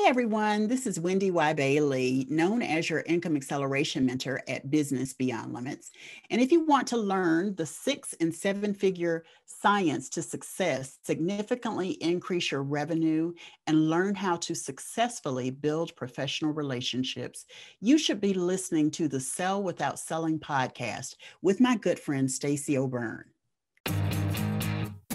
Hi, everyone. This is WendyY Bailey, known as your income acceleration mentor at Business Beyond Limits. And if you want to learn the 6 and 7 figure science to success, significantly increase your revenue, and learn how to successfully build professional relationships, you should be listening to the Sell Without Selling podcast with my good friend, Stacey O'Byrne.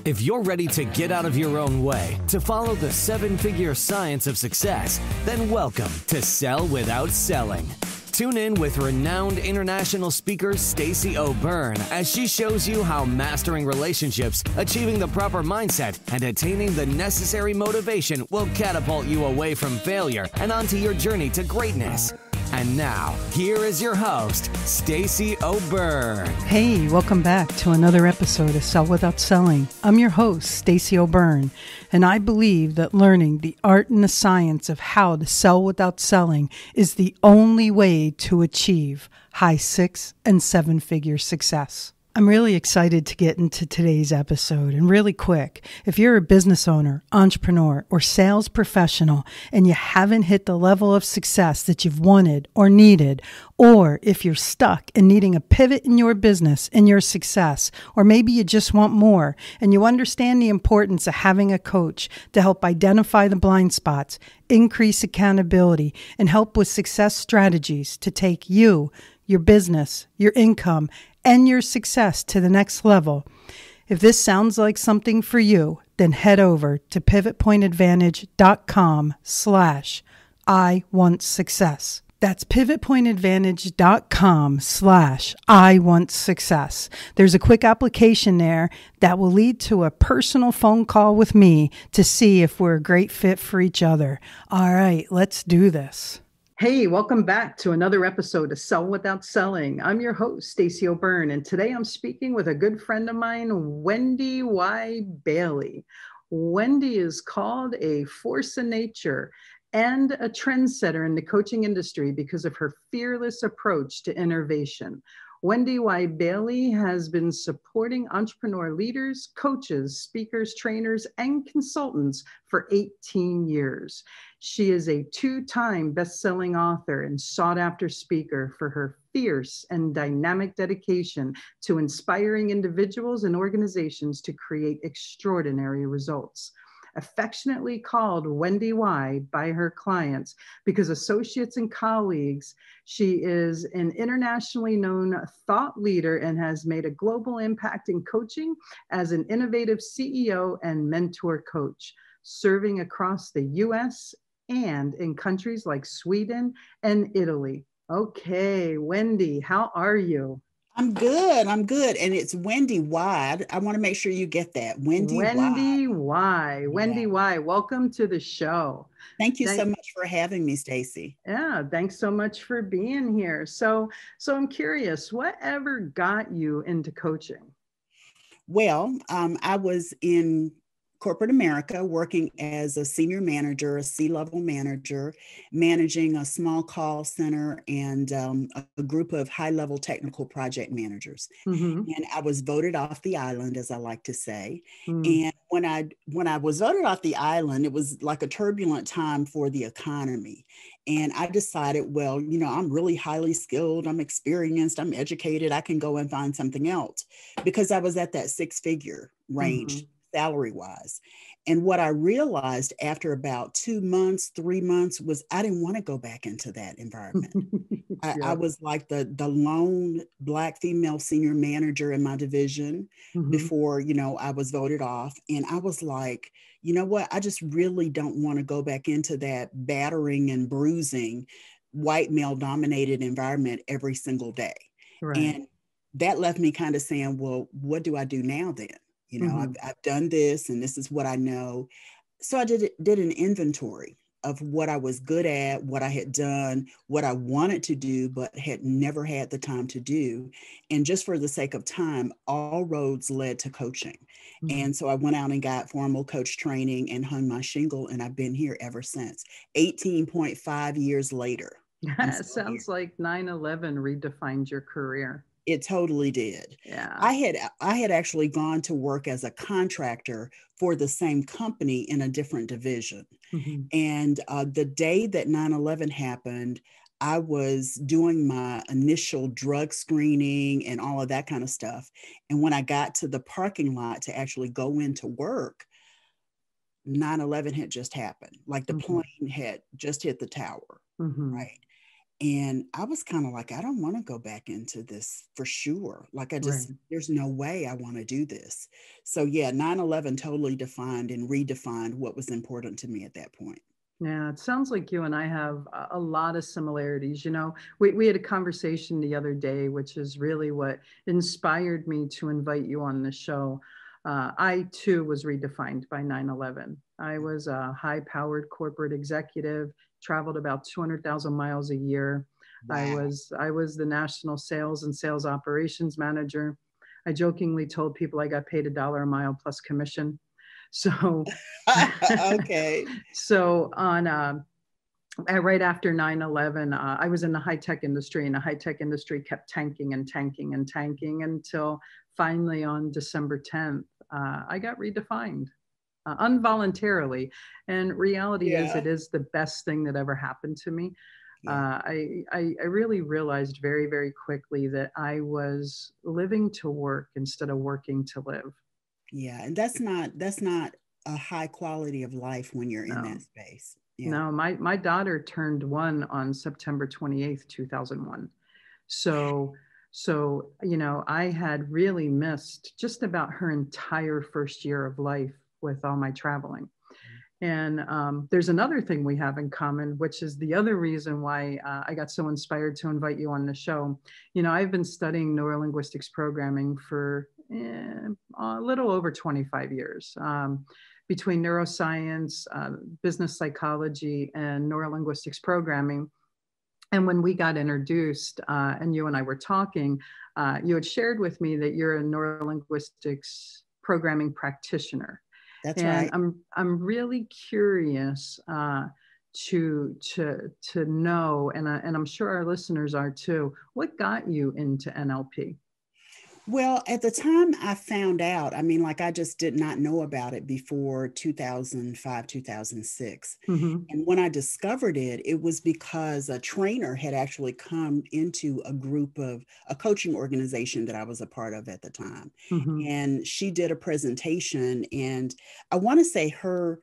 If you're ready to get out of your own way to follow the 7-figure science of success, then welcome to Sell Without Selling. Tune in with renowned international speaker Stacey O'Byrne as she shows you how mastering relationships, achieving the proper mindset, and attaining the necessary motivation will catapult you away from failure and onto your journey to greatness. And now, here is your host, Stacey O'Byrne. Hey, welcome back to another episode of Sell Without Selling. I'm your host, Stacey O'Byrne, and I believe that learning the art and the science of how to sell without selling is the only way to achieve high 6 and 7-figure success. I'm really excited to get into today's episode. And really quick, if you're a business owner, entrepreneur, or sales professional and you haven't hit the level of success that you've wanted or needed, or if you're stuck and needing a pivot in your business and your success, or maybe you just want more and you understand the importance of having a coach to help identify the blind spots, increase accountability, and help with success strategies to take you, your business, your income, and your success to the next level. If this sounds like something for you, then head over to pivotpointadvantage.com/I want success. That's pivotpointadvantage.com/I want success. There's a quick application there that will lead to a personal phone call with me to see if we're a great fit for each other. All right, let's do this. Hey, welcome back to another episode of Sell Without Selling. I'm your host, Stacey O'Byrne, and today I'm speaking with a good friend of mine, WendyY Bailey. Wendy is called a force of nature and a trendsetter in the coaching industry because of her fearless approach to innovation. WendyY Bailey has been supporting entrepreneur leaders, coaches, speakers, trainers, and consultants for 18 years. She is a 2-time best-selling author and sought-after speaker for her fierce and dynamic dedication to inspiring individuals and organizations to create extraordinary results. Affectionately called WendyY by her clients because associates and colleagues, she is an internationally known thought leader and has made a global impact in coaching as an innovative CEO and mentor coach, serving across the U.S. and in countries like Sweden and Italy. Okay, Wendy, how are you? I'm good. And it's WendyY. I want to make sure you get that. WendyY. WendyY. WendyY. Welcome to the show. Thank you so much for having me, Stacey. Yeah, thanks so much for being here. So I'm curious, whatever got you into coaching? Well, I was in corporate America working as a senior manager, a C-level manager, managing a small call center and a group of high-level technical project managers. Mm-hmm. And I was voted off the island, as I like to say. Mm. And when I was voted off the island, it was like a turbulent time for the economy. And I decided, well, I'm really highly skilled, I'm experienced, I'm educated, I can go and find something else because I was at that 6-figure range. Mm-hmm. Salary-wise. And what I realized after about 2 months, 3 months was I didn't want to go back into that environment. Yeah. I was like the lone Black female senior manager in my division Mm-hmm. before, I was voted off. And I was like, you know what? I just really don't want to go back into that battering and bruising white male dominated environment every single day. Right. And that left me kind of saying, well, what do I do now then? Mm-hmm. I've done this and this is what I know. So I did an inventory of what I was good at, what I had done, what I wanted to do, but had never had the time to do. And just for the sake of time, all roads led to coaching. Mm-hmm. And so I went out and got formal coach training and hung my shingle. And I've been here ever since, 18.5 years later. That sounds like 9/11 redefined your career. It totally did. Yeah. I had actually gone to work as a contractor for the same company in a different division. Mm-hmm. And the day that 9/11 happened, I was doing my initial drug screening and all of that kind of stuff. And when I got to the parking lot to actually go into work, 9/11 had just happened. Like the Mm-hmm. plane had just hit the tower, Mm-hmm. right? And I was kind of like, I don't want to go back into this for sure. Like, Right. there's no way I want to do this. So, yeah, 9/11 totally defined and redefined what was important to me at that point. Yeah, it sounds like you and I have a lot of similarities. You know, we had a conversation the other day, which is really what inspired me to invite you on the show. I too was redefined by 9/11. I was a high powered corporate executive, traveled about 200,000 miles a year. Wow. I was the national sales and sales operations manager. I jokingly told people I got paid $1 a mile plus commission. So, Okay. so on right after 9/11, I was in the high tech industry, and the high tech industry kept tanking and tanking and tanking until finally on December 10th, I got redefined involuntarily. And reality is, Yeah. it is the best thing that ever happened to me. Yeah. I really realized very, very quickly that I was living to work instead of working to live. Yeah. And that's not a high quality of life when you're in that No, space. Yeah. no, my daughter turned 1 on September 28th, 2001. So, you know, I had really missed just about her entire first year of life with all my traveling. And there's another thing we have in common, which is the other reason why I got so inspired to invite you on the show. You know, I've been studying neurolinguistics programming for a little over 25 years. Between neuroscience, business psychology, and neurolinguistics programming. And when we got introduced and you and I were talking, you had shared with me that you're a neurolinguistics programming practitioner. That's And right. I'm really curious to know, and I'm sure our listeners are too, what got you into NLP? Well, at the time I found out, I mean, like I just did not know about it before 2005, 2006. Mm-hmm. And when I discovered it, it was because a trainer had actually come into a coaching organization that I was a part of at the time. Mm-hmm. And she did a presentation, and I want to say her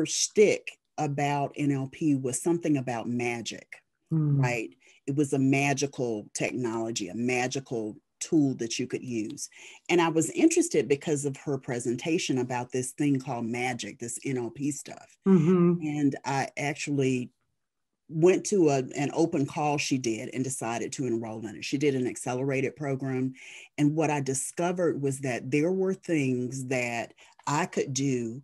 shtick about NLP was something about magic, Mm-hmm. right? It was a magical technology, a magical tool that you could use. And I was interested because of her presentation about this thing called magic, this NLP stuff. Mm-hmm. And I actually went to an open call she did and decided to enroll in it. She did an accelerated program. And what I discovered was that there were things that I could do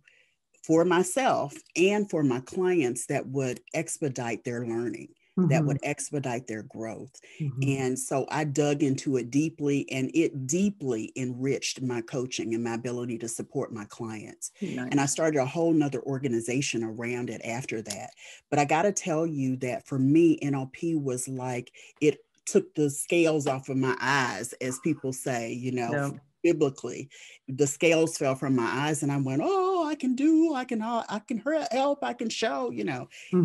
for myself and for my clients that would expedite their learning, that Mm-hmm. would expedite their growth. Mm-hmm. And so I dug into it deeply, and it deeply enriched my coaching and my ability to support my clients. And I Nice. started a whole nother organization around it after that. But I got to tell you that for me, NLP was like, it took the scales off of my eyes, as people say, Yeah. biblically. The scales fell from my eyes, and I went, oh, I can help, I can show. It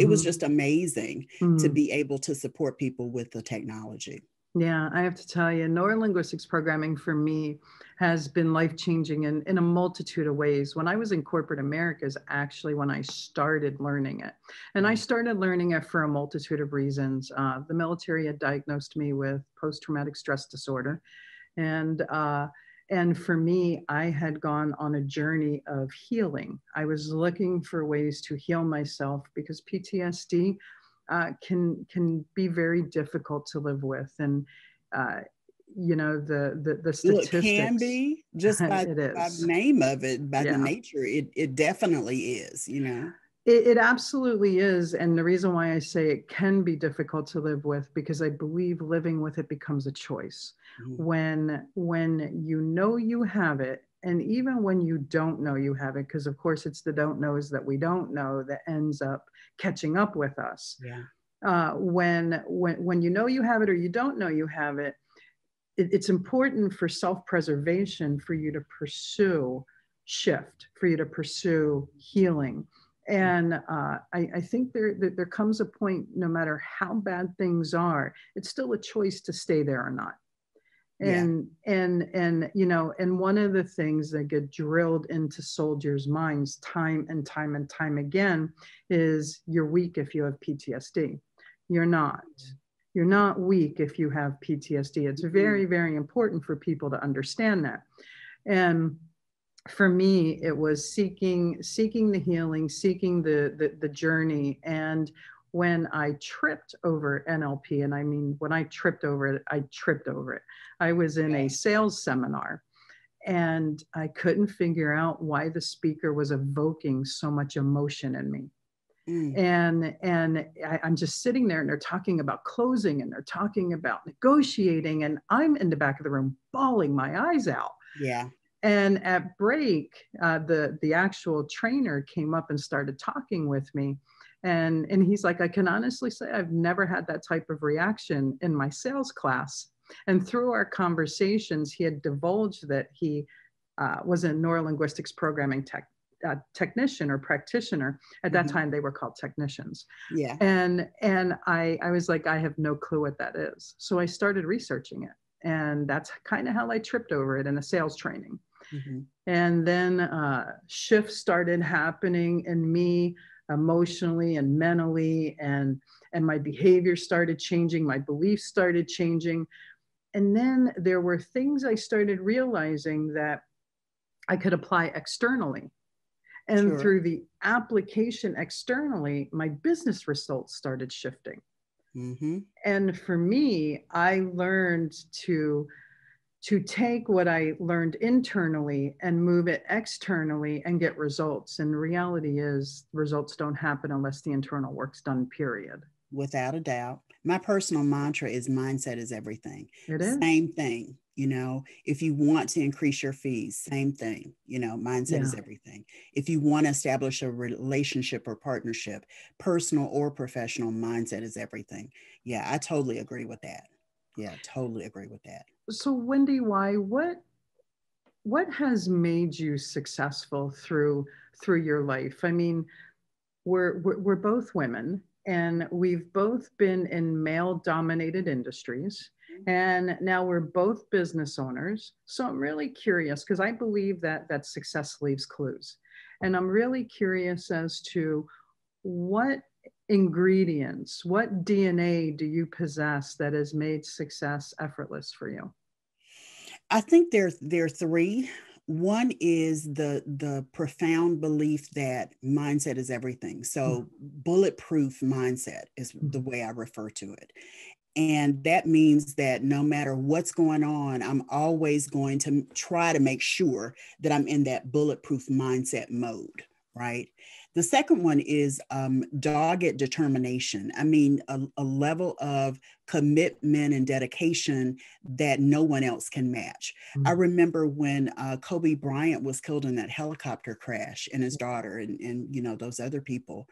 was Mm-hmm. just amazing to Mm-hmm. be able to support people with the technology. Yeah, I have to tell you, neurolinguistics programming for me has been life changing in a multitude of ways. When I was in corporate America is actually when I started learning it. And I started learning it for a multitude of reasons. The military had diagnosed me with post traumatic stress disorder. And, uh, and for me, I had gone on a journey of healing. I was looking for ways to heal myself because PTSD can be very difficult to live with, and uh, you know the Well, it can statistics. be just It by the is, name of it, by the yeah. nature. It definitely is. It absolutely is. And the reason why I say it can be difficult to live with, because I believe living with it becomes a choice. Mhm. When you know you have it, and even when you don't know you have it, because of course it's the don't knows that we don't know that ends up catching up with us. Yeah. When you know you have it or you don't know you have it, it's important for self-preservation for you to pursue shift, for you to pursue healing. And I think there comes a point, no matter how bad things are, it's still a choice to stay there or not. And one of the things that get drilled into soldiers' minds time and time and time again is you're weak if you have PTSD. You're not. You're not weak if you have PTSD. It's very, very important for people to understand that. And for me, it was seeking the healing, seeking the journey. And when I tripped over NLP, and I mean, when I tripped over it, I tripped over it. I was in a sales seminar and I couldn't figure out why the speaker was evoking so much emotion in me. And I'm just sitting there and they're talking about closing and they're talking about negotiating. And I'm in the back of the room bawling my eyes out. Yeah. And at break, the actual trainer came up and started talking with me. And he's like, I can honestly say I've never had that type of reaction in my sales class. And through our conversations, he had divulged that he was a neurolinguistics programming technician or practitioner. At that time, they were called technicians. Yeah. And I was like, I have no clue what that is. So I started researching it. And that's kind of how I tripped over it in a sales training. And then shifts started happening in me emotionally and mentally, and my behavior started changing, my beliefs started changing. And then there were things I started realizing that I could apply externally. And through the application externally, my business results started shifting. And for me, I learned to take what I learned internally and move it externally and get results. And the reality is results don't happen unless the internal work's done, period. Without a doubt. My personal mantra is mindset is everything. It is. Same thing. If you want to increase your fees, same thing, mindset is everything. If you want to establish a relationship or partnership, personal or professional, mindset is everything. Yeah, I totally agree with that. Yeah, totally agree with that. So WendyY, what has made you successful through your life? I mean, we're both women and we've both been in male-dominated industries. And now we're both business owners. So I'm really curious because I believe that success leaves clues. And I'm really curious as to what ingredients, what DNA do you possess that has made success effortless for you? I think there are three. One is the profound belief that mindset is everything. So bulletproof mindset is the way I refer to it. And that means that no matter what's going on, I'm always going to try to make sure that I'm in that bulletproof mindset mode, right? The second one is dogged determination. I mean, a level of commitment and dedication that no one else can match. I remember when Kobe Bryant was killed in that helicopter crash, and his daughter and those other people.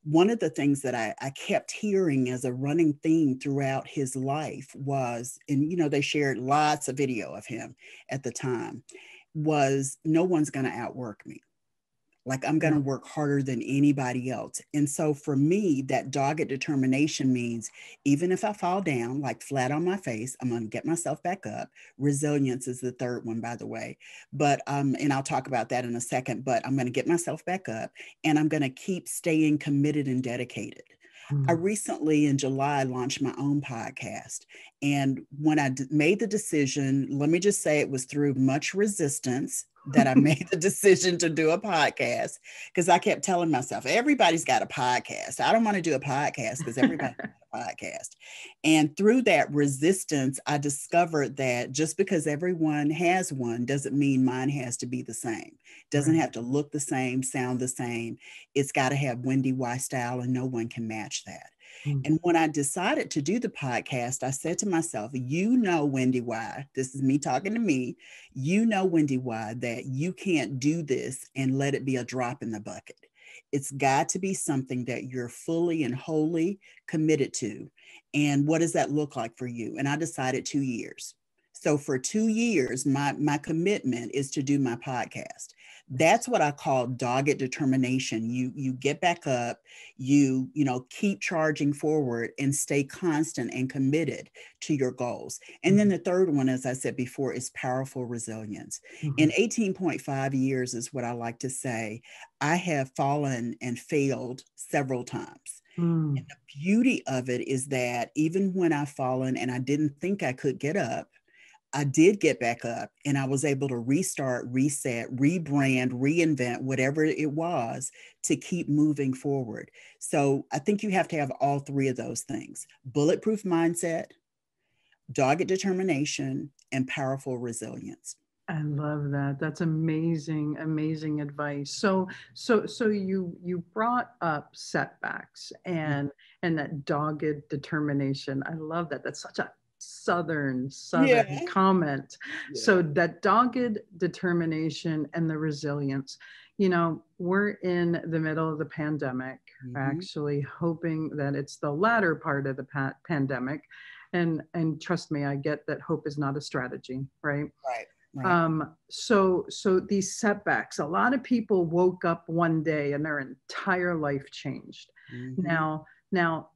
One of the things that I kept hearing as a running theme throughout his life was, and they shared lots of video of him at the time, was no one's going to outwork me. Like I'm going to work harder than anybody else. And so for me, that dogged determination means even if I fall down, like flat on my face, I'm going to get myself back up. Resilience is the third one, by the way. But, and I'll talk about that in a second, but I'm going to get myself back up and I'm going to keep staying committed and dedicated. I recently in July launched my own podcast. And when I made the decision, let me just say it was through much resistance that I made the decision to do a podcast, because I kept telling myself, everybody's got a podcast. I don't want to do a podcast because everybody's got a podcast. And through that resistance, I discovered that just because everyone has one doesn't mean mine has to be the same. Doesn't have to look the same, sound the same. It's got to have WendyY style and no one can match that. And when I decided to do the podcast, I said to myself, WendyY, this is me talking to me, WendyY, that you can't do this and let it be a drop in the bucket. It's got to be something that you're fully and wholly committed to. And what does that look like for you? And I decided 2 years. So for 2 years, my commitment is to do my podcast. That's what I call dogged determination. You get back up, keep charging forward and stay constant and committed to your goals. And then the third one, as I said before, is powerful resilience. In 18.5 years is what I like to say, I have fallen and failed several times. And the beauty of it is that even when I've fallen and I didn't think I could get up, I did get back up and I was able to restart, reset, rebrand, reinvent, whatever it was to keep moving forward. So I think you have to have all three of those things: bulletproof mindset, dogged determination, and powerful resilience. I love that. That's amazing, amazing advice. So you brought up setbacks and that dogged determination. I love that. That's such a southern comment. Yeah. So that dogged determination and the resilience. We're in the middle of the pandemic. Actually hoping that it's the latter part of the pandemic. And trust me, I get that hope is not a strategy, right? Right. Right. So these setbacks, a lot of people woke up one day and their entire life changed. Now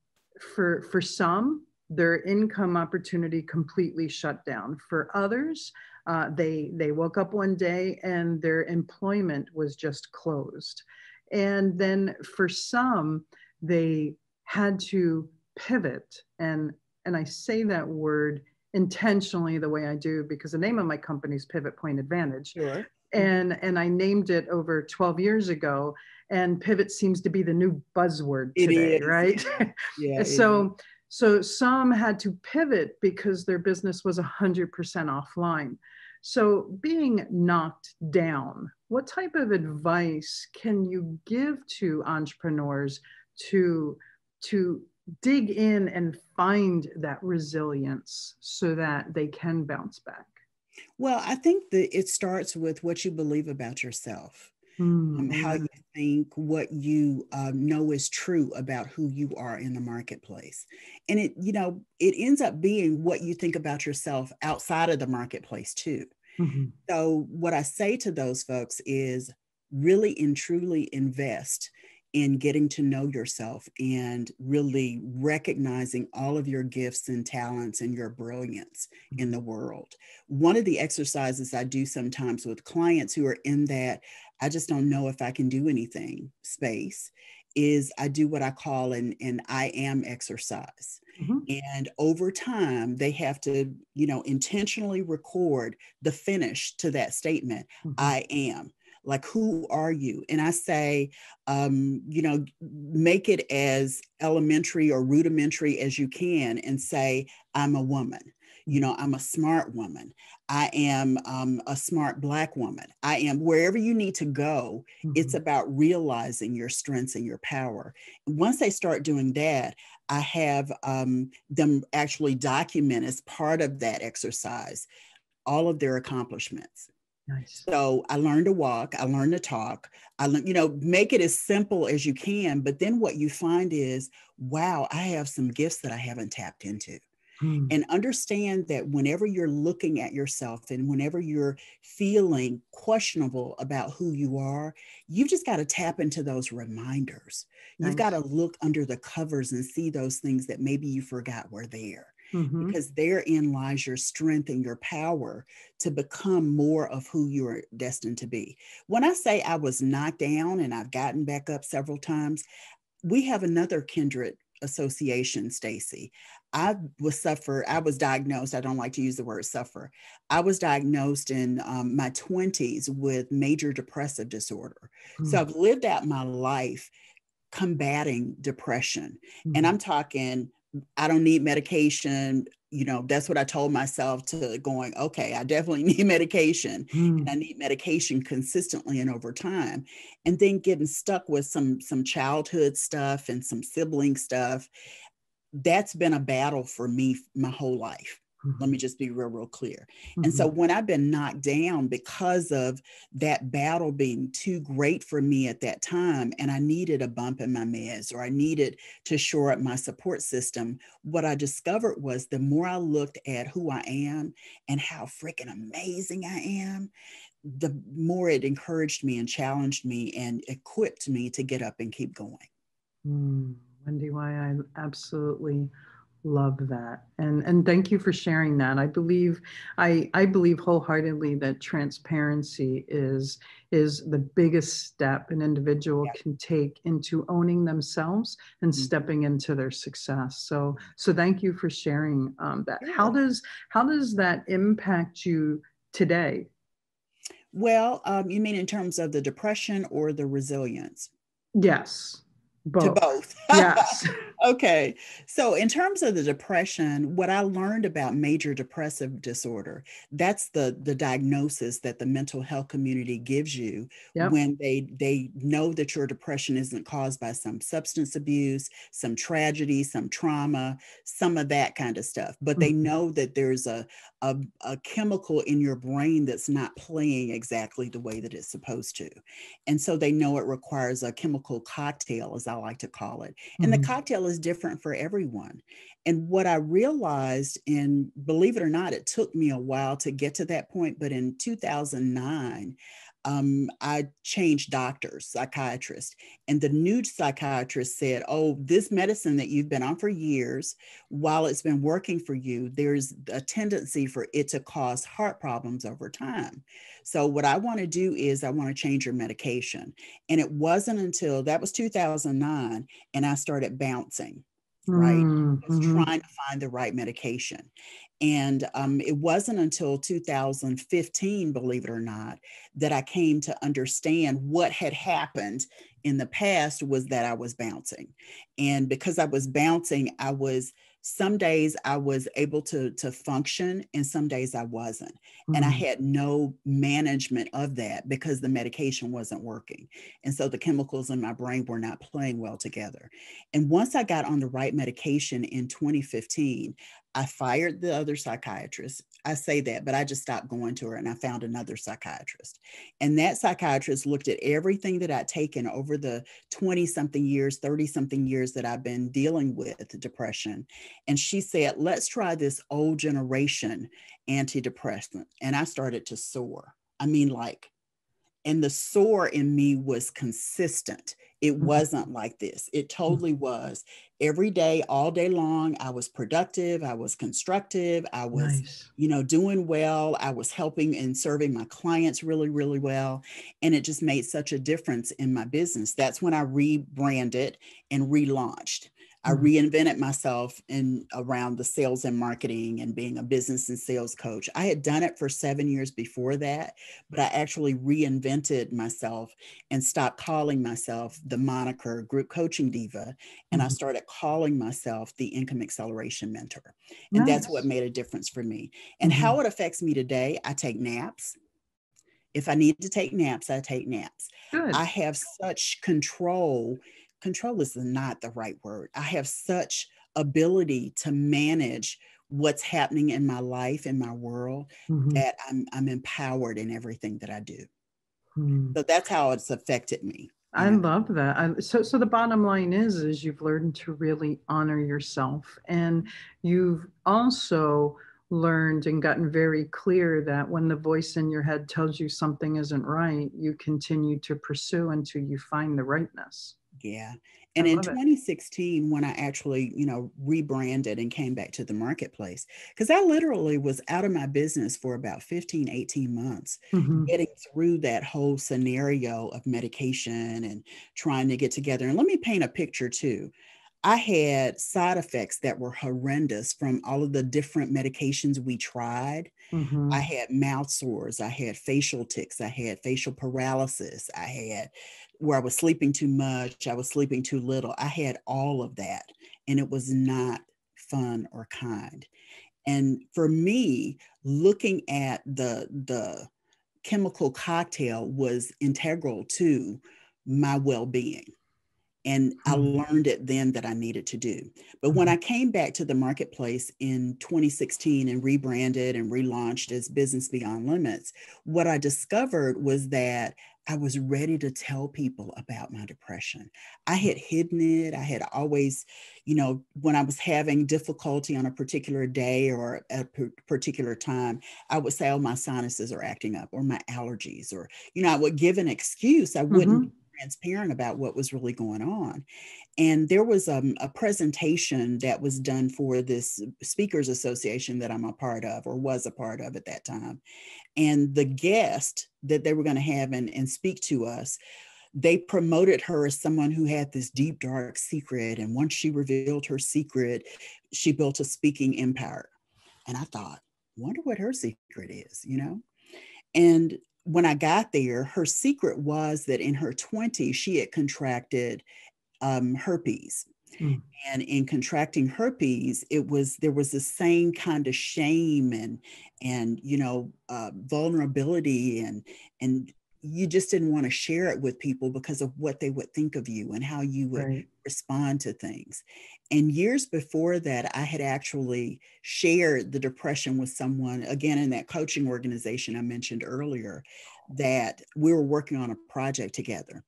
for some, their income opportunity completely shut down. For others, they woke up one day and their employment was just closed. And then for some, they had to pivot. And I say that word intentionally the way I do because the name of my company is Pivot Point Advantage. Sure. And I named it over 12 years ago, and pivot seems to be the new buzzword today, right? Yeah. So some had to pivot because their business was 100% offline. So being knocked down, what type of advice can you give to entrepreneurs to dig in and find that resilience so that they can bounce back? Well, I think that it starts with what you believe about yourself, how you think, what you know is true about who you are in the marketplace. And it ends up being what you think about yourself outside of the marketplace too. So what I say to those folks is really and truly invest in getting to know yourself and really recognizing all of your gifts and talents and your brilliance in the world. One of the exercises I do sometimes with clients who are in that I just don't know if I can do anything space is I do what I call an I am exercise. And over time, they have to, intentionally record the finish to that statement, I am. Like, who are you? And I say, make it as elementary or rudimentary as you can and say, I'm a woman. I'm a smart woman. I am a smart Black woman. I am wherever you need to go. It's about realizing your strengths and your power. Once they start doing that, I have them actually document as part of that exercise all of their accomplishments. Nice. So I learned to walk, I learned to talk, I learned, make it as simple as you can. But then what you find is, wow, I have some gifts that I haven't tapped into. And understand that whenever you're looking at yourself and whenever you're feeling questionable about who you are, you've just got to tap into those reminders. Nice. You've got to look under the covers and see those things that maybe you forgot were there. Because therein lies your strength and your power to become more of who you're destined to be. When I say I was knocked down and I've gotten back up several times, we have another kindred association, Stacey. I was diagnosed, I don't like to use the word suffer. I was diagnosed in my 20s with major depressive disorder. So I've lived out my life combating depression. And I'm talking, I don't need medication. That's what I told myself to going, okay, I definitely need medication and I need medication consistently and over time. And then getting stuck with some childhood stuff and some sibling stuff. That's been a battle for me my whole life. Let me just be real clear. And so when I've been knocked down because of that battle being too great for me at that time, and I needed a bump in my meds or I needed to shore up my support system, what I discovered was the more I looked at who I am and how freaking amazing I am, the more it encouraged me and challenged me and equipped me to get up and keep going. WendyY, I absolutely love that. And thank you for sharing that. I believe wholeheartedly that transparency is the biggest step an individual can take into owning themselves and stepping into their success. So thank you for sharing that. Sure. How does that impact you today? Well, you mean in terms of the depression or the resilience? Yes, To both. both. Yes. Okay. So in terms of the depression, what I learned about major depressive disorder, that's the diagnosis that the mental health community gives you Yep. when they know that your depression isn't caused by some substance abuse, some tragedy, some trauma, some of that kind of stuff. But they know that there's a chemical in your brain that's not playing exactly the way that it's supposed to. And so they know it requires a chemical cocktail, as I like to call it. And the cocktail is different for everyone. And what I realized, and believe it or not, it took me a while to get to that point, but in 2009, I changed doctors, psychiatrists, and the new psychiatrist said, "Oh, this medicine that you've been on for years, while it's been working for you, there's a tendency for it to cause heart problems over time. So what I want to do is I want to change your medication." And it wasn't until that was 2009, and I started bouncing, right? Just trying to find the right medication. And it wasn't until 2015, believe it or not, that I came to understand what had happened in the past was that I was bouncing. And because I was bouncing, some days I was able to function and some days I wasn't. And I had no management of that because the medication wasn't working. And so the chemicals in my brain were not playing well together. And once I got on the right medication in 2015, I fired the other psychiatrist. I say that, but I just stopped going to her and I found another psychiatrist. And that psychiatrist looked at everything that I'd taken over the 20 something years, 30 something years that I've been dealing with depression. And she said, "Let's try this old generation antidepressant." And I started to soar. I mean, and the soar in me was consistent. It wasn't like this. It totally was. Every day, all day long, I was productive. I was constructive. I was, Nice. Doing well. I was helping and serving my clients really, really well. And it just made such a difference in my business. That's when I rebranded and relaunched. I reinvented myself in around the sales and marketing and being a business and sales coach. I had done it for 7 years before that, but I actually reinvented myself and stopped calling myself the moniker group coaching diva. And I started calling myself the income acceleration mentor. And that's what made a difference for me. And how it affects me today, I take naps. If I need to take naps, I take naps. Good. I have such control. Control is not the right word. I have such ability to manage what's happening in my life, in my world, that I'm empowered in everything that I do. So that's how it's affected me. I love that. So the bottom line is you've learned to really honor yourself, and you've also learned and gotten very clear that when the voice in your head tells you something isn't right, you continue to pursue until you find the rightness. Yeah. I And in love it. 2016, when I actually, rebranded and came back to the marketplace, because I literally was out of my business for about 15, 18 months, getting through that whole scenario of medication and trying to get together. And let me paint a picture too. I had side effects that were horrendous from all of the different medications we tried. I had mouth sores, I had facial tics, I had facial paralysis, I had where I was sleeping too much, I was sleeping too little. I had all of that, and it was not fun or kind. And for me, looking at the chemical cocktail was integral to my well-being. And I learned it then that I needed to do. But when I came back to the marketplace in 2016 and rebranded and relaunched as Business Beyond Limits, what I discovered was that I was ready to tell people about my depression. I had hidden it. I had always, when I was having difficulty on a particular day or a particular time, I would say, oh, my sinuses are acting up, or my allergies, or, I would give an excuse. I wouldn't be transparent about what was really going on. And there was a presentation that was done for this speakers association that I'm a part of, or was a part of at that time. And the guest that they were going to have and speak to us, they promoted her as someone who had this deep, dark secret. And once she revealed her secret, she built a speaking empire. And I thought, wonder what her secret is, And when I got there, her secret was that in her 20s, she had contracted herpes. And in contracting herpes, there was the same kind of shame and vulnerability, and you just didn't want to share it with people because of what they would think of you and how you would respond to things. And years before that, I had actually shared the depression with someone, again, in that coaching organization I mentioned earlier, that we were working on a project together.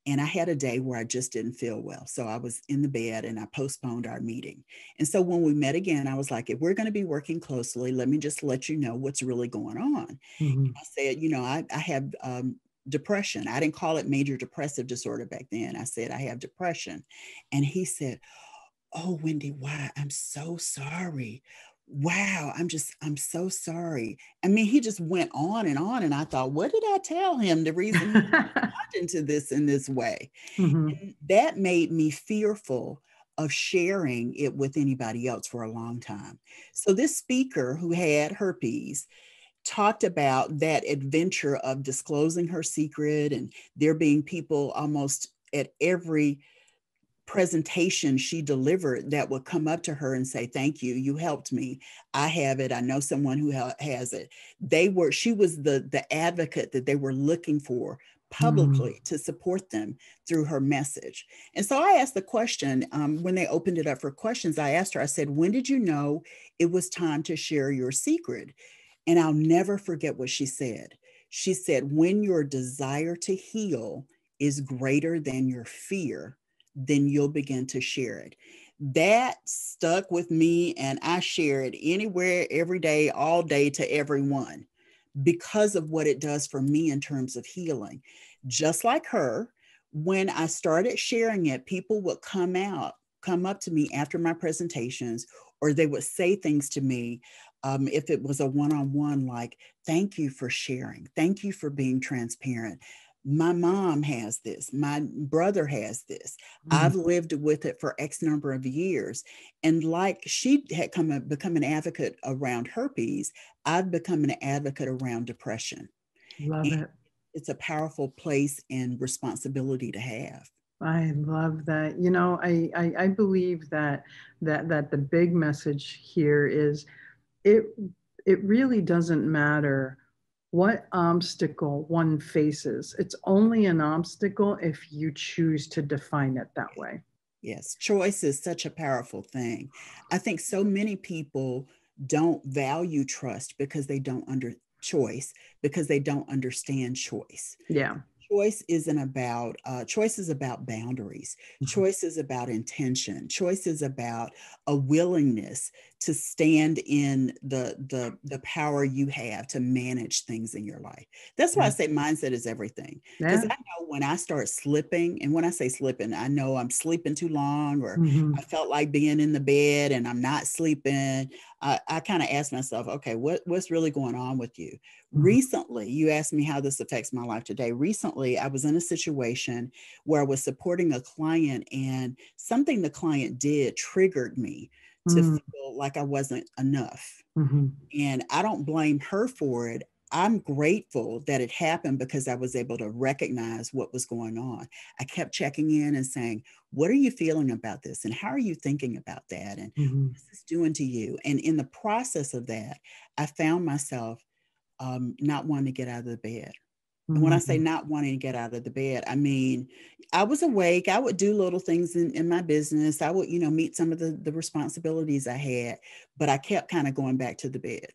And I had a day where I just didn't feel well. So I was in the bed and I postponed our meeting. And so when we met again, I was like, if we're going to be working closely, let me just let you know what's really going on. I said, I have depression. I didn't call it major depressive disorder back then. I said, I have depression. And he said, oh, Wendy, why? I'm so sorry. Wow, I'm so sorry. I mean, he just went on. And I thought, what did I tell him? The reason he got into this in this way. And that made me fearful of sharing it with anybody else for a long time. So this speaker who had herpes talked about that adventure of disclosing her secret, and there being people almost at every presentation she delivered that would come up to her and say, thank you, you helped me, I have it, I know someone who has it. She was the advocate that they were looking for publicly to support them through her message. And so I asked the question, when they opened it up for questions, I asked her, I said, when did you know it was time to share your secret? And I'll never forget what she said. She said, when your desire to heal is greater than your fear, then you'll begin to share it. That stuck with me, and I share it anywhere, every day, all day, to everyone, because of what it does for me in terms of healing. Just like her, when I started sharing it, people would come up to me after my presentations, or they would say things to me. If it was a one-on-one, like, thank you for sharing. Thank you for being transparent. My mom has this. My brother has this. I've lived with it for X number of years. And like she had become an advocate around herpes, I've become an advocate around depression. Love it. It's a powerful place and responsibility to have. I love that. I believe that the big message here is it really doesn't matter what obstacle one faces. It's only an obstacle if you choose to define it that way. Yes, choice is such a powerful thing. I think so many people don't value trust because they don't because they don't understand choice. Yeah. Choice is about boundaries. Choice is about intention. Choice is about a willingness to stand in the power you have to manage things in your life. That's why I say mindset is everything. Because I know when I start slipping, and when I say slipping, I know I'm sleeping too long, or I felt like being in the bed and I'm not sleeping. I kind of ask myself, okay, what's really going on with you? Recently, you asked me how this affects my life today. Recently, I was in a situation where I was supporting a client, and something the client did triggered me to feel like I wasn't enough. And I don't blame her for it. I'm grateful that it happened because I was able to recognize what was going on. I kept checking in and saying, what are you feeling about this? And how are you thinking about that? And what is this doing to you? And in the process of that, I found myself not wanting to get out of the bed. And when I say not wanting to get out of the bed, I mean, I was awake. I would do little things in my business. I would, meet some of the responsibilities I had, but I kept kind of going back to the bed.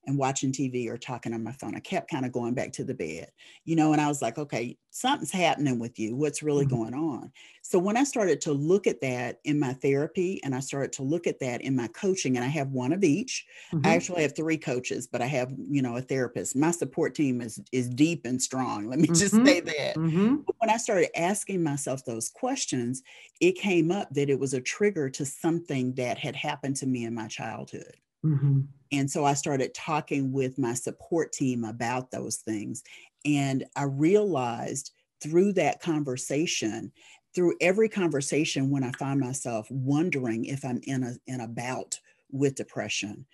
and watching TV or talking on my phone. I kept kind of going back to the bed, and I was like, okay, something's happening with you. What's really going on? So when I started to look at that in my therapy, and I started to look at that in my coaching, and I have one of each. I actually have 3 coaches, but I have, a therapist. My support team is deep and strong. Let me just say that. But when I started asking myself those questions, it came up that it was a trigger to something that had happened to me in my childhood. And so I started talking with my support team about those things. And I realized through that conversation, through every conversation, when I find myself wondering if I'm in a bout with depression,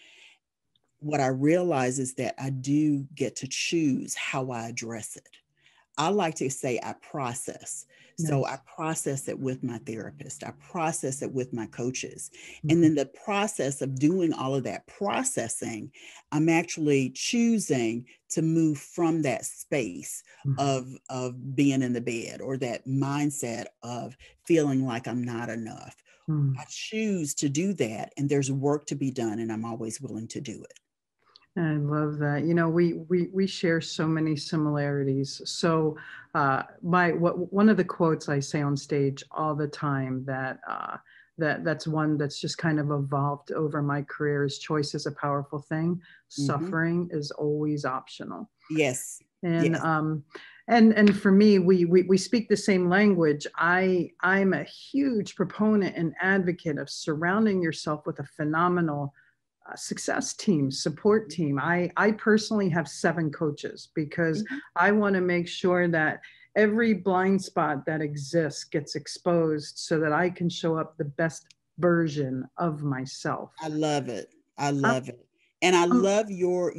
what I realize is that I do get to choose how I address it. I like to say I process. So I process it with my therapist. I process it with my coaches. And then the process of doing all of that processing, I'm actually choosing to move from that space of being in the bed, or that mindset of feeling like I'm not enough. I choose to do that, and there's work to be done, and I'm always willing to do it. I love that. We share so many similarities. So one of the quotes I say on stage all the time that's one that's just kind of evolved over my career is: choice is a powerful thing. Suffering is always optional. Yes. And yes. And for me, we speak the same language. I'm a huge proponent and advocate of surrounding yourself with a phenomenal success team, support team. I personally have 7 coaches because I want to make sure that every blind spot that exists gets exposed so that I can show up the best version of myself. I love it. I love it. And I love your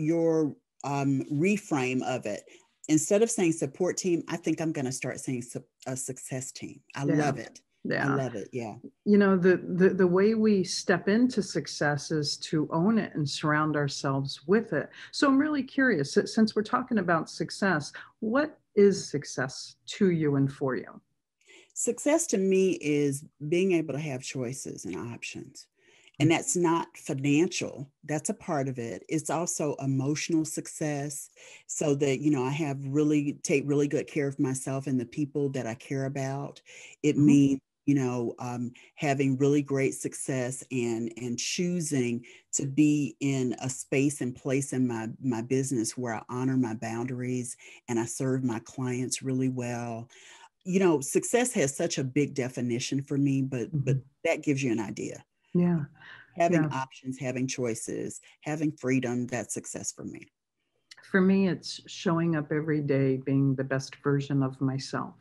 reframe of it. Instead of saying support team, I think I'm going to start saying a success team. I love it. Yeah. I love it. Yeah. The way we step into success is to own it and surround ourselves with it. So I'm really curious, since we're talking about success, what is success to you and for you? Success to me is being able to have choices and options. And that's not financial. That's a part of it. It's also emotional success, so that, I take really good care of myself and the people that I care about. It means, having really great success and choosing to be in a space and place in my business where I honor my boundaries and I serve my clients really well. Success has such a big definition for me, but that gives you an idea. Yeah. Having options, having choices, having freedom, that's success for me. For me, it's showing up every day, being the best version of myself.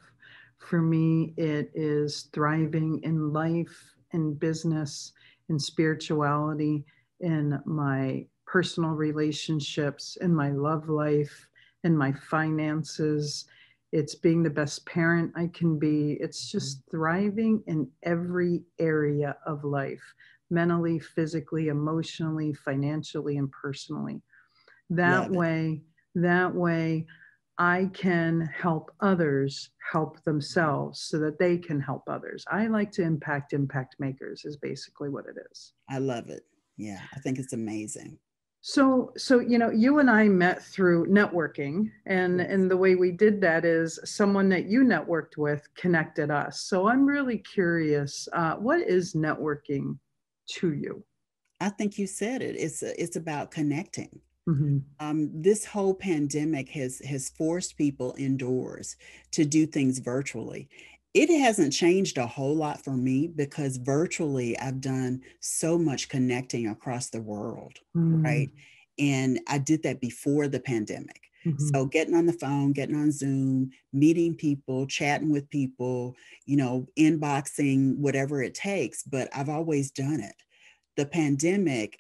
For me, it is thriving in life, in business, in spirituality, in my personal relationships, in my love life, in my finances. It's being the best parent I can be. It's just thriving in every area of life: mentally, physically, emotionally, financially, and personally. That way, I can help others help themselves so that they can help others. I like to impact makers is basically what it is. I love it. Yeah, I think it's amazing. So you and I met through networking, and the way we did that is someone that you networked with connected us. So I'm really curious, what is networking to you? I think you said it. It's about connecting. This whole pandemic has forced people indoors to do things virtually. It hasn't changed a whole lot for me because virtually I've done so much connecting across the world, right? And I did that before the pandemic. So getting on the phone, getting on Zoom, meeting people, chatting with people, inboxing, whatever it takes, but I've always done it. The pandemic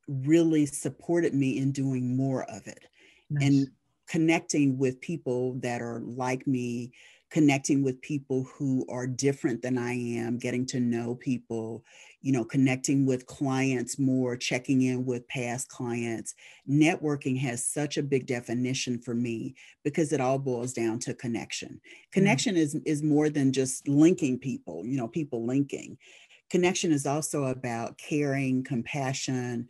really supported me in doing more of it. Nice. And connecting with people that are like me, connecting with people who are different than I am, getting to know people, connecting with clients more, checking in with past clients. Networking has such a big definition for me because it all boils down to connection. Connection is more than just linking people, people linking. Connection is also about caring, compassion,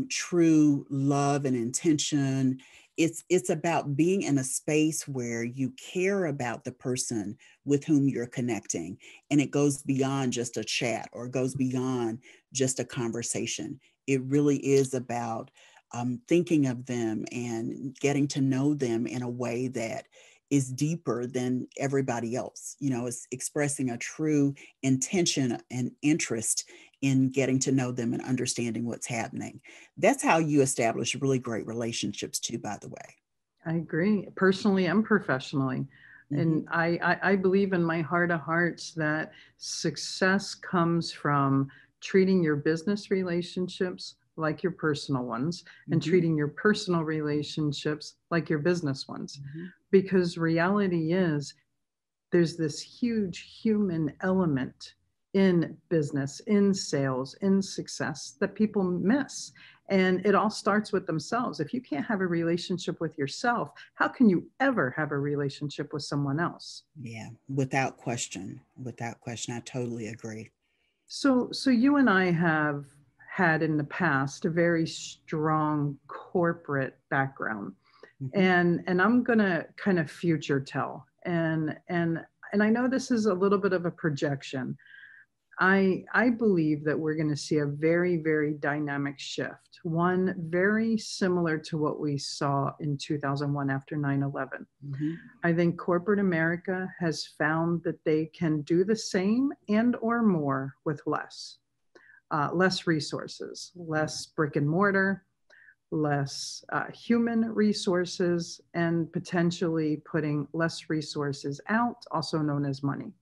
true love and intention. It's about being in a space where you care about the person with whom you're connecting, and it goes beyond just a chat or goes beyond just a conversation. It really is about thinking of them and getting to know them in a way that is deeper than everybody else. It's expressing a true intention and interest in getting to know them and understanding what's happening. That's how you establish really great relationships too, by the way. I agree, personally and professionally. Mm-hmm. And I believe in my heart of hearts that success comes from treating your business relationships like your personal ones, and Mm-hmm. treating your personal relationships like your business ones. Mm-hmm. Because reality is, there's this huge human element in business, in sales, in success that people miss. And it all starts with themselves. If you can't have a relationship with yourself, how can you ever have a relationship with someone else? Yeah, without question. Without question. I totally agree. So you and I have had in the past a very strong corporate background. Mm-hmm. And I'm going to kind of future tell. And I know this is a little bit of a projection. I believe that we're going to see a very, very dynamic shift, one very similar to what we saw in 2001 after 9/11. Mm-hmm. I think corporate America has found that they can do the same and or more with less. Less resources, less brick and mortar, less human resources, and potentially putting less resources out, also known as money.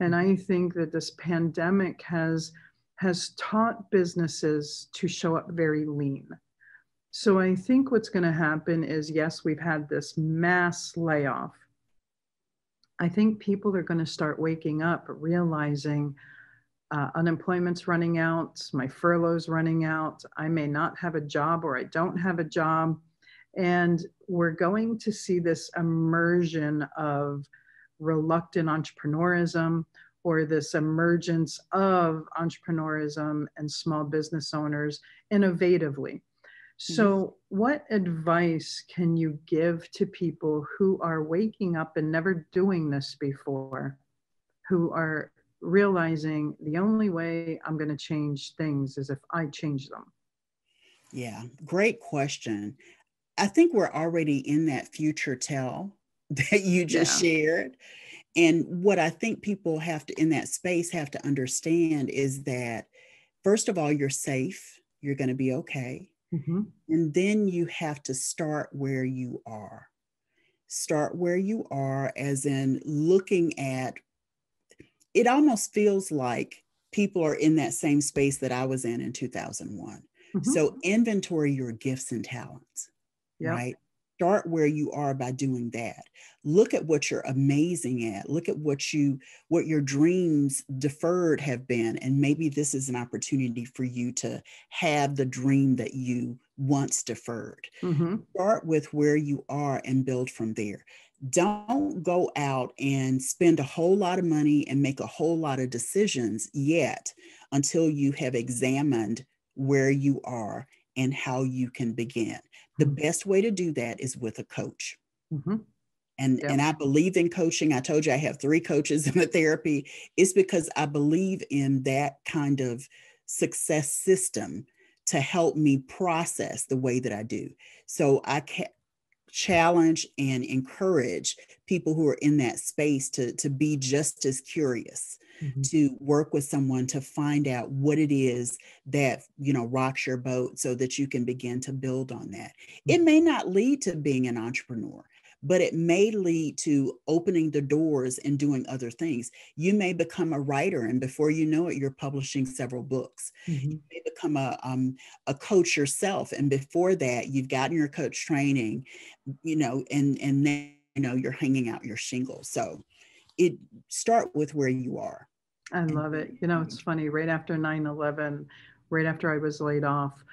And I think that this pandemic has taught businesses to show up very lean. So I think what's going to happen is, yes, we've had this mass layoff. I think people are going to start waking up, realizing unemployment's running out, my furlough's running out, I may not have a job, or I don't have a job. And we're going to see this immersion of reluctant entrepreneurism, or this emergence of entrepreneurism and small business owners innovatively. So what advice can you give to people who are waking up and never doing this before, who are realizing the only way I'm going to change things is if I change them? Yeah, great question. I think we're already in that future tell that you just shared. And what I think people have to, in that space, have to understand is that, first of all, you're safe. You're going to be okay. Mm-hmm. And then you have to start where you are. Start where you are, as in looking at, it almost feels like people are in that same space that I was in 2001. Mm-hmm. So inventory your gifts and talents, right? Start where you are by doing that. Look at what you're amazing at. Look at what your dreams deferred have been. And maybe this is an opportunity for you to have the dream that you once deferred. Mm-hmm. Start with where you are and build from there. Don't go out and spend a whole lot of money and make a whole lot of decisions yet until you have examined where you are and how you can begin. The best way to do that is with a coach. Mm-hmm. And I believe in coaching. I told you I have 3 coaches in the therapy. It's because I believe in that kind of success system to help me process the way that I do. So I can challenge and encourage people who are in that space to be just as curious, to work with someone to find out what it is that, rocks your boat so that you can begin to build on that. It may not lead to being an entrepreneur, but it may lead to opening the doors and doing other things. You may become a writer, and before you know it, you're publishing several books. Mm-hmm. You may become a coach yourself, and before that, you've gotten your coach training, and then you're hanging out your shingles. So it start with where you are. I love it. It's funny. Right after 9/11, right after I was laid off,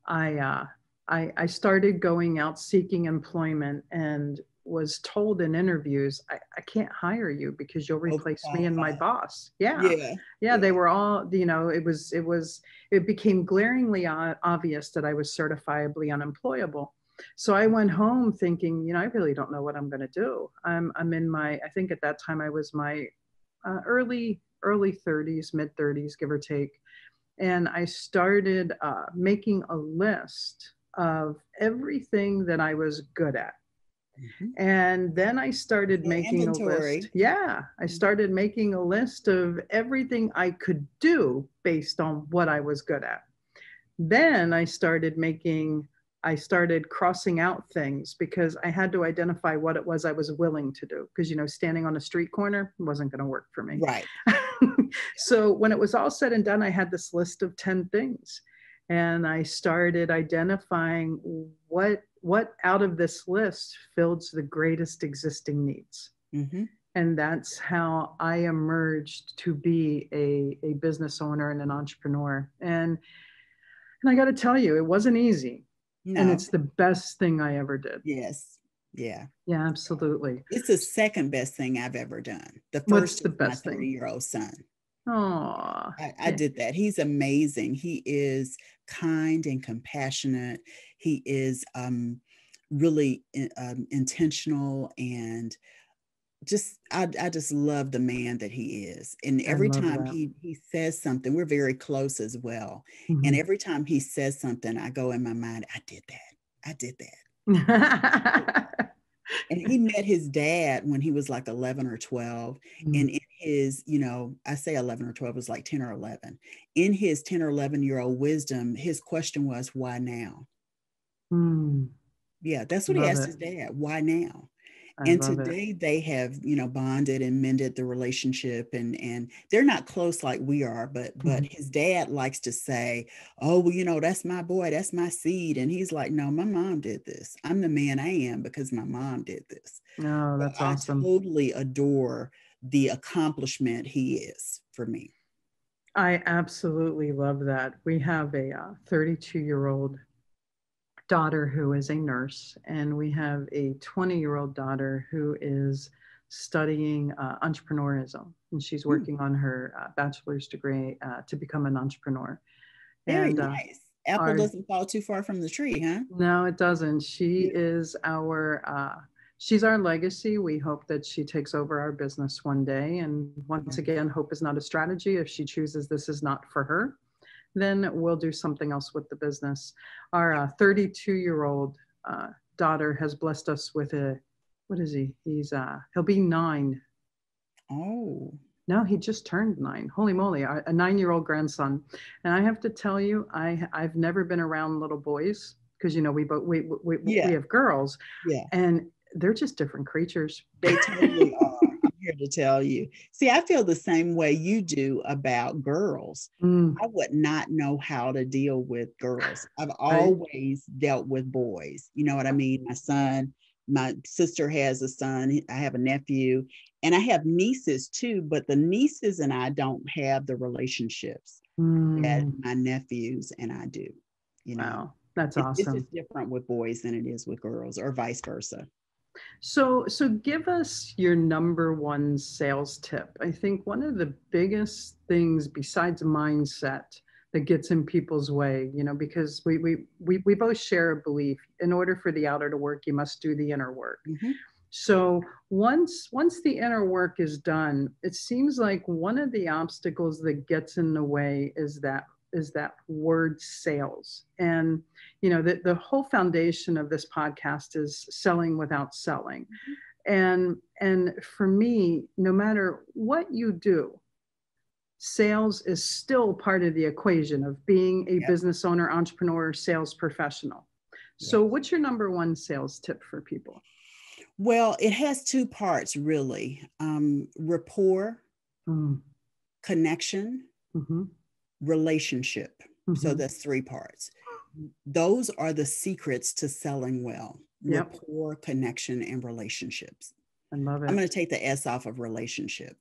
I started going out seeking employment, and was told in interviews, I can't hire you because you'll replace me and my boss. Yeah. Yeah. Yeah. They were all, it became glaringly obvious that I was certifiably unemployable. So I went home thinking, I really don't know what I'm going to do. I'm in I think at that time I was my early 30s, mid 30s, give or take. And I started making a list of everything that I was good at. Mm-hmm. And then I started making a list. Yeah, I started making a list of everything I could do based on what I was good at. Then I started crossing out things because I had to identify what it was I was willing to do. Because, standing on a street corner wasn't going to work for me. Right. So when it was all said and done, I had this list of 10 things. And I started identifying what out of this list fills the greatest existing needs. Mm-hmm. And that's how I emerged to be a business owner and an entrepreneur. And I got to tell you, it wasn't easy. No. And it's the best thing I ever did. Yes. Yeah. Yeah, absolutely. It's the second best thing I've ever done. The first What's the best my 30-year-old son. Oh, I did that. He's amazing. He is kind and compassionate. He is really intentional and I just love the man that he is. And every time he says something, we're very close as well. Mm-hmm. And every time he says something, I go in my mind, I did that. And he met his dad when he was like 11 or 12. Mm-hmm. And in his, I say 11 or 12, it was like 10 or 11. In his 10 or 11-year-old wisdom, his question was, why now? Mm. Yeah, that's what he asked his dad. Why now? And today they have, bonded and mended the relationship and they're not close like we are, but his dad likes to say, oh, well, that's my boy, that's my seed. And he's like, no, my mom did this. I'm the man I am because my mom did this. Oh, that's awesome. I totally adore the accomplishment he is for me. I absolutely love that. We have a 32-year-old daughter who is a nurse, and we have a 20-year-old daughter who is studying entrepreneurism, and she's working on her bachelor's degree to become an entrepreneur. Very nice. Apple doesn't fall too far from the tree, huh? No, it doesn't. She is she's our legacy. We hope that she takes over our business one day. And once again, hope is not a strategy. If she chooses this is not for her, then we'll do something else with the business. Our 32-year-old daughter has blessed us with what is he? He'll be 9. Oh. No, he just turned 9. Holy moly, a 9-year-old grandson. And I have to tell you, I've never been around little boys because, we have girls. Yeah. And they're just different creatures. They totally are. I'm here to tell you. See, I feel the same way you do about girls. I would not know how to deal with girls. I've always dealt with boys. You know what I mean? My sister has a son. I have a nephew, and I have nieces too, but the nieces and I don't have the relationships that my nephews and I do. Wow, that's awesome. It's just different with boys than it is with girls, or vice versa. So give us your number one sales tip. I think one of the biggest things besides mindset that gets in people's way, because we both share a belief. In order for the outer to work, you must do the inner work. Mm-hmm. So once the inner work is done, it seems like one of the obstacles that gets in the way is that word sales. And the whole foundation of this podcast is selling without selling. Mm-hmm. And for me, no matter what you do, sales is still part of the equation of being a business owner, entrepreneur, sales professional. So what's your number one sales tip for people? Well, it has 2 parts, really. Rapport, connection, relationship. So that's 3 parts. Those are the secrets to selling well. Rapport, connection, and relationships. I love it. I'm going to take the S off of relationship.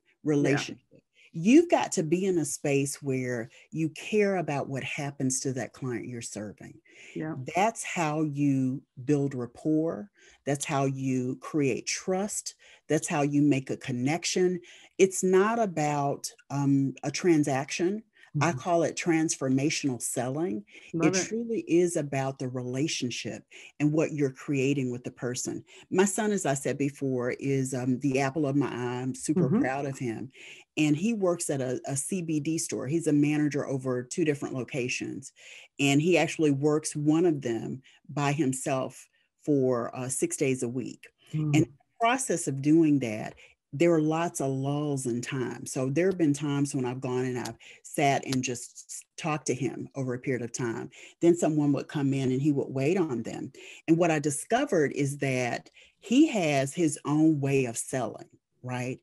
You've got to be in a space where you care about what happens to that client you're serving. Yeah. That's how you build rapport. That's how you create trust. That's how you make a connection. It's not about a transaction. I call it transformational selling. It Love it. truly is about the relationship and what you're creating with the person. My son, as I said before, is the apple of my eye. I'm super proud of him. And he works at a CBD store. He's a manager over 2 different locations. And he actually works one of them by himself for 6 days a week. And in the process of doing that, there are lots of lulls in time. So there have been times when I've gone and I've sat and just talked to him over a period of time. Then someone would come in and he would wait on them. And what I discovered is that he has his own way of selling, right?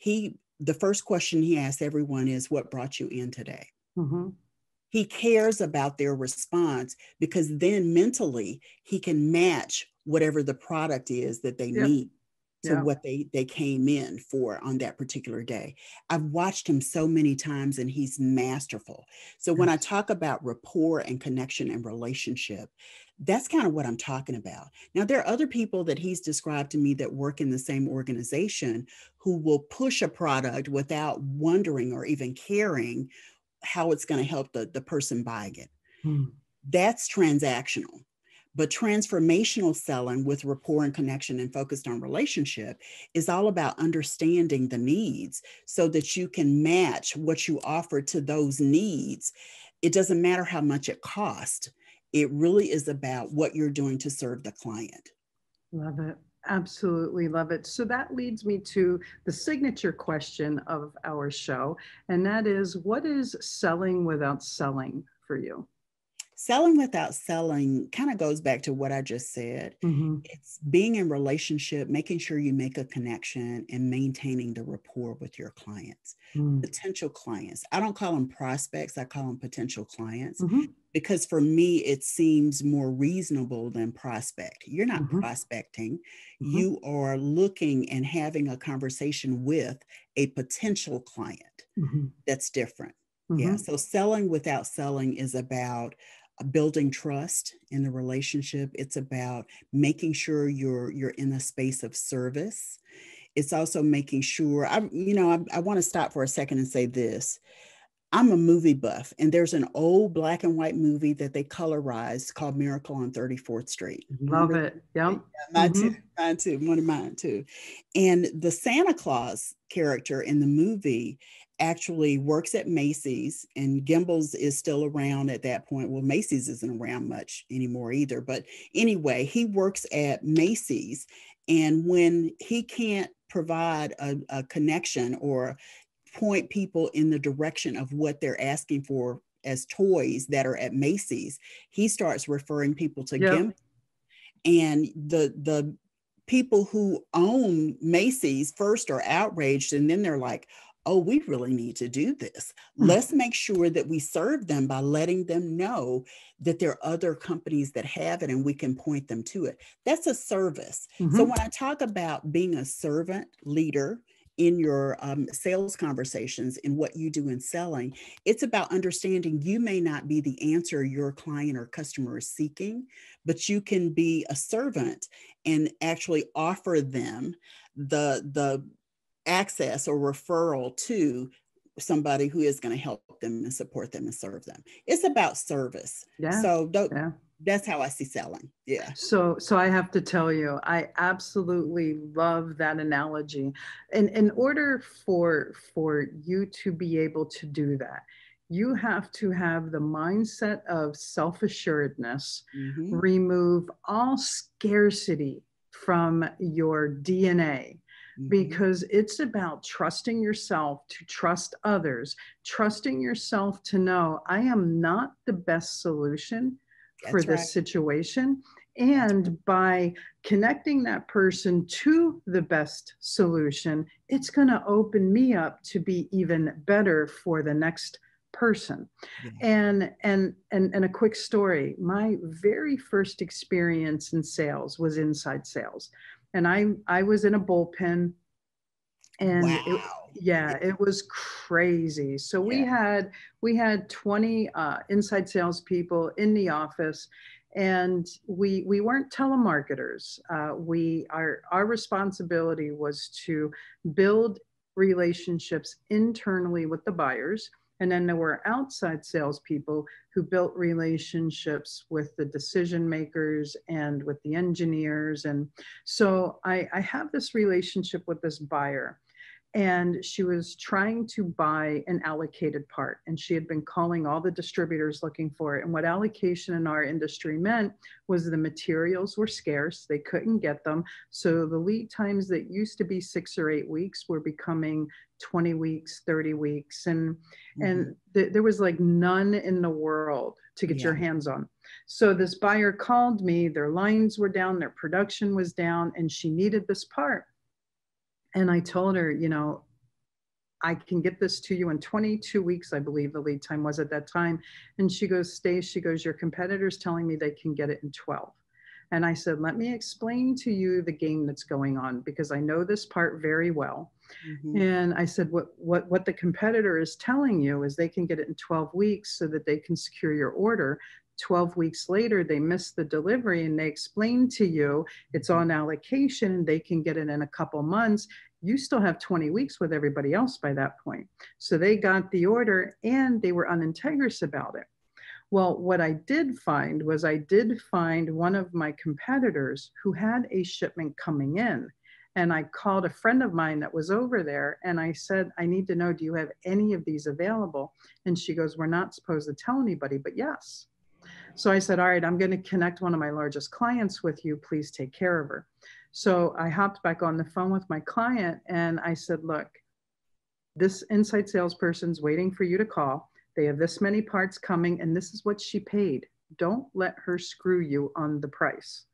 The first question he asks everyone is, what brought you in today? He cares about their response because then mentally he can match whatever the product is that they need to what they came in for on that particular day. I've watched him so many times and he's masterful. So when I talk about rapport and connection and relationship, that's kind of what I'm talking about. Now, there are other people that he's described to me that work in the same organization who will push a product without wondering or even caring how it's going to help the person buying it. That's transactional. But transformational selling with rapport and connection and focused on relationship is all about understanding the needs so that you can match what you offer to those needs. It doesn't matter how much it costs. It really is about what you're doing to serve the client. Love it. Absolutely love it. So that leads me to the signature question of our show. And that is, what is selling without selling for you? Selling without selling kind of goes back to what I just said. It's being in relationship, making sure you make a connection and maintaining the rapport with your clients, potential clients. I don't call them prospects. I call them potential clients because for me, it seems more reasonable than prospect. You're not prospecting. You are looking and having a conversation with a potential client. That's different. Yeah. So selling without selling is about building trust in the relationship. It's about making sure you're in a space of service. It's also making sure, I want to stop for a second and say this. I'm a movie buff, and there's an old black and white movie that they colorized called Miracle on 34th Street. Love it. Yep. Mine too. One of mine too. And the Santa Claus character in the movie actually works at Macy's, and Gimbel's is still around at that point. Well, Macy's isn't around much anymore either. But anyway, he works at Macy's, and when he can't provide a connection or point people in the direction of what they're asking for as toys that are at Macy's, he starts referring people to Gimbel. And the people who own Macy's first are outraged, and then they're like, oh, we really need to do this. Let's make sure that we serve them by letting them know that there are other companies that have it and we can point them to it. That's a service. So when I talk about being a servant leader in your sales conversations and what you do in selling, it's about understanding you may not be the answer your client or customer is seeking, but you can be a servant and actually offer them the access or referral to somebody who is going to help them and support them and serve them. It's about service. So that's how I see selling. Yeah. So I have to tell you, I absolutely love that analogy. And in order for you to be able to do that, you have to have the mindset of self-assuredness, remove all scarcity from your DNA. Because it's about trusting yourself to trust others, trusting yourself to know I am not the best solution for this situation. And by connecting that person to the best solution, it's going to open me up to be even better for the next person. And a quick story, my very first experience in sales was inside sales. And I was in a bullpen And Wow. it was crazy. So Yeah. we had 20 inside salespeople in the office, and we weren't telemarketers. Our responsibility was to build relationships internally with the buyers. And then there were outside salespeople who built relationships with the decision makers and with the engineers. And so I have this relationship with this buyer, and she was trying to buy an allocated part, and she had been calling all the distributors looking for it. And what allocation in our industry meant was the materials were scarce, they couldn't get them, so the lead times that used to be 6 or 8 weeks were becoming 20 weeks, 30 weeks, and there was like none in the world to get your hands on. So this buyer called me, their lines were down, their production was down, and she needed this part. And I told her, I can get this to you in 22 weeks, I believe the lead time was at that time. And she goes, Stacey, your competitor's telling me they can get it in 12. And I said, let me explain to you the game that's going on, because I know this part very well. And I said, what the competitor is telling you is they can get it in 12 weeks so that they can secure your order. 12 weeks later, they miss the delivery, and they explain to you it's on allocation and they can get it in a couple months. You still have 20 weeks with everybody else by that point. So they got the order and they were unintegrous about it. Well, what I did find was one of my competitors who had a shipment coming in. And I called a friend of mine that was over there, and I said, I need to know, do you have any of these available? And she goes, we're not supposed to tell anybody, but yes. So I said, all right, I'm going to connect one of my largest clients with you. Please take care of her. So I hopped back on the phone with my client, and I said, look, this inside salesperson's waiting for you to call. They have this many parts coming, and this is what she paid. Don't let her screw you on the price.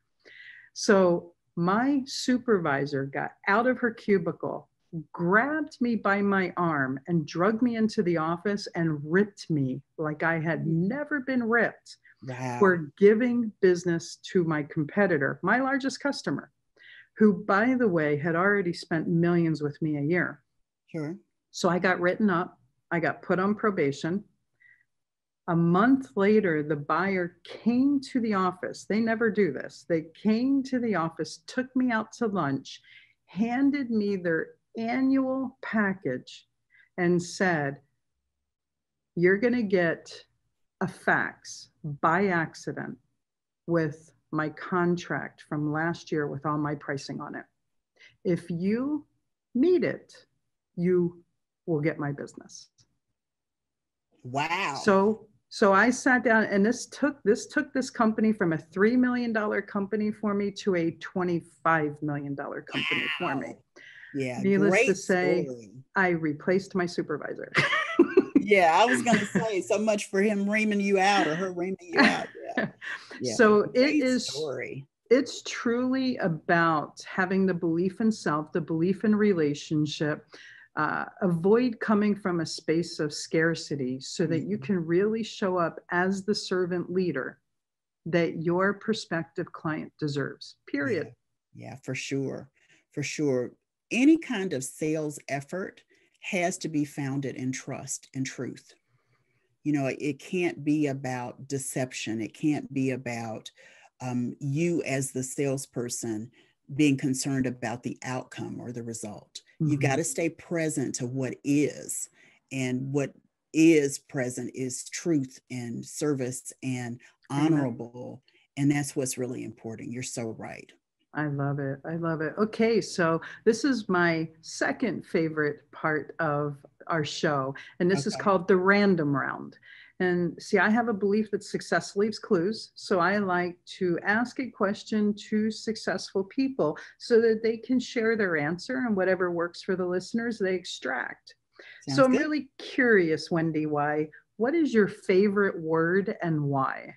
So my supervisor got out of her cubicle, grabbed me by my arm, and dragged me into the office and ripped me like I had never been ripped. Wow. For giving business to my competitor, my largest customer, who, by the way, had already spent millions with me a year. Sure. So I got written up. I got put on probation. A month later, the buyer came to the office. They never do this. They came to the office, took me out to lunch, handed me their annual package, and said, you're going to get a fax by accident with my contract from last year with all my pricing on it. If you need it, you will get my business. Wow. So I sat down, and this took this company from a $3 million company for me to a $25 million company for me. Yeah. Needless Great to say, story. I replaced my supervisor. Yeah, I was going to say, so much for him reaming you out or her reaming you out. Yeah. So Great story. It's truly about having the belief in self, the belief in relationship, avoid coming from a space of scarcity so that you can really show up as the servant leader that your prospective client deserves, period. Yeah, for sure. For sure. Any kind of sales effort has to be founded in trust and truth. It can't be about deception. It can't be about you as the salesperson being concerned about the outcome or the result. You've got to stay present to what is, and what is present is truth and service and honorable. And that's what's really important. You're so right. I love it. I love it. Okay, so this is my second favorite part of our show, and this is called the random round. And see, I have a belief that success leaves clues. So I like to ask a question to successful people so that they can share their answer, and whatever works for the listeners, they extract. Sounds so I'm good. really curious, WendyY, what is your favorite word and why?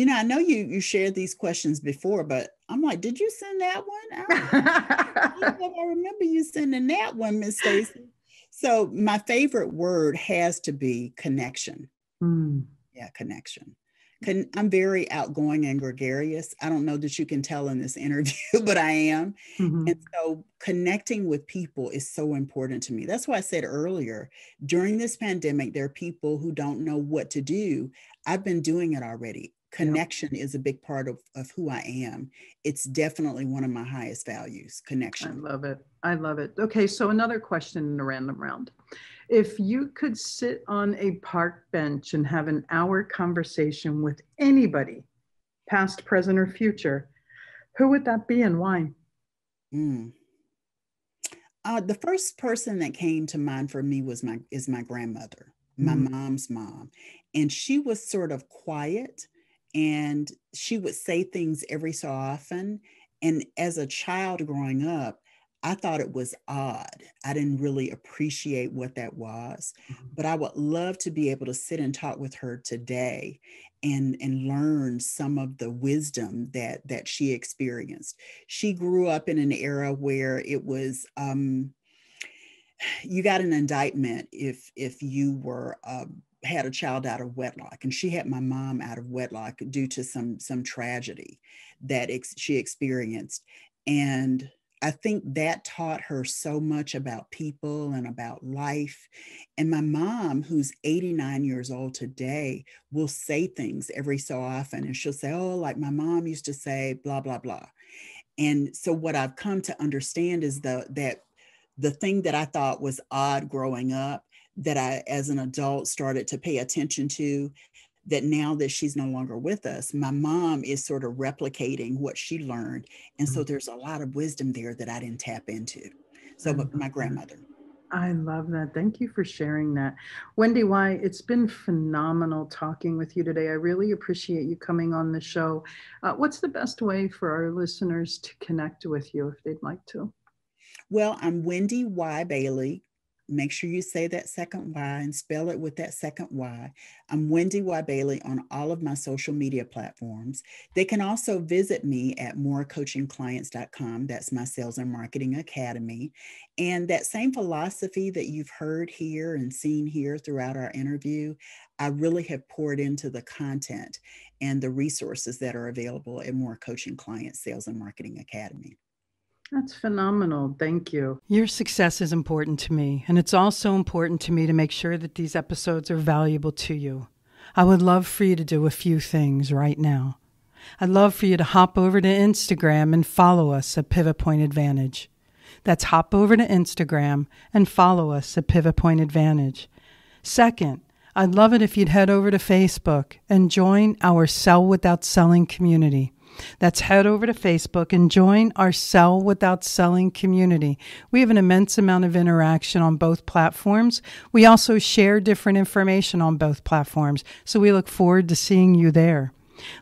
I know you shared these questions before, but I'm like, did you send that one? I remember you sending that one, Miss Stacey. So my favorite word has to be connection. Yeah, connection. I'm very outgoing and gregarious. I don't know that you can tell in this interview, but I am. Mm-hmm. And so connecting with people is so important to me. That's why I said earlier, during this pandemic, there are people who don't know what to do. I've been doing it already. Connection is a big part of who I am. It's definitely one of my highest values, connection. I love it. I love it. Okay, so another question in the random round. If you could sit on a park bench and have an hour conversation with anybody, past, present, or future, who would that be and why? The first person that came to mind for me is my grandmother, my mom's mom. And she was sort of quiet, and she would say things every so often. And as a child growing up, I thought it was odd. I didn't really appreciate what that was, but I would love to be able to sit and talk with her today and learn some of the wisdom that she experienced. She grew up in an era where it was, you got an indictment if you were had a child out of wedlock, and she had my mom out of wedlock due to some tragedy that she experienced. And I think that taught her so much about people and about life. And my mom, who's 89 years old today, will say things every so often. And she'll say, oh, like my mom used to say, blah, blah, blah. And so what I've come to understand is that the thing that I thought was odd growing up, that I, as an adult, started to pay attention to, that now that she's no longer with us, my mom is sort of replicating what she learned. And so there's a lot of wisdom there that I didn't tap into. So my grandmother. I love that. Thank you for sharing that. WendyY, it's been phenomenal talking with you today. I really appreciate you coming on the show. What's the best way for our listeners to connect with you if they'd like to? Well, I'm WendyY Bailey. Make sure you say that second Y and spell it with that second Y. I'm WendyY Bailey on all of my social media platforms. They can also visit me at morecoachingclients.com. That's my sales and marketing academy. And that same philosophy that you've heard here and seen here throughout our interview, I really have poured into the content and the resources that are available at More Coaching Clients Sales and Marketing Academy. That's phenomenal. Thank you. Your success is important to me, and it's also important to me to make sure that these episodes are valuable to you. I would love for you to do a few things right now. I'd love for you to hop over to Instagram and follow us at Pivot Point Advantage. That's hop over to Instagram and follow us at Pivot Point Advantage. Second, I'd love it if you'd head over to Facebook and join our Sell Without Selling community. That's head over to Facebook and join our Sell Without Selling community. We have an immense amount of interaction on both platforms. We also share different information on both platforms, so we look forward to seeing you there.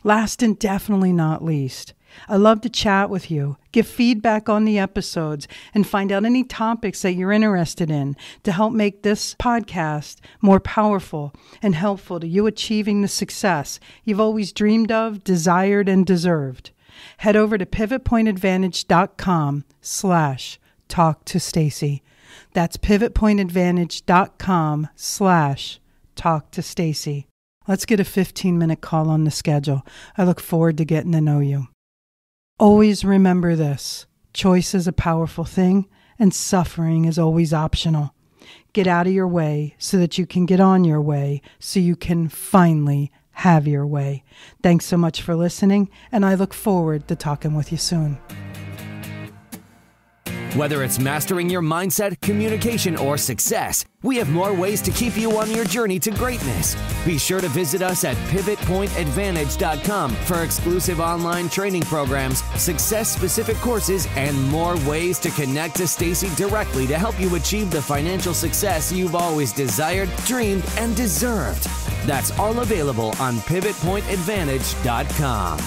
Last and definitely not least, I love to chat with you, give feedback on the episodes, and find out any topics that you're interested in to help make this podcast more powerful and helpful to you achieving the success you've always dreamed of, desired, and deserved. Head over to pivotpointadvantage.com/talk to Stacey. That's pivotpointadvantage.com/talk to Stacey. Let's get a 15-minute call on the schedule. I look forward to getting to know you. Always remember this: choice is a powerful thing, and suffering is always optional. Get out of your way so that you can get on your way, so you can finally have your way. Thanks so much for listening, and I look forward to talking with you soon. Whether it's mastering your mindset, communication, or success, we have more ways to keep you on your journey to greatness. Be sure to visit us at pivotpointadvantage.com for exclusive online training programs, success-specific courses, and more ways to connect to Stacey directly to help you achieve the financial success you've always desired, dreamed, and deserved. That's all available on pivotpointadvantage.com.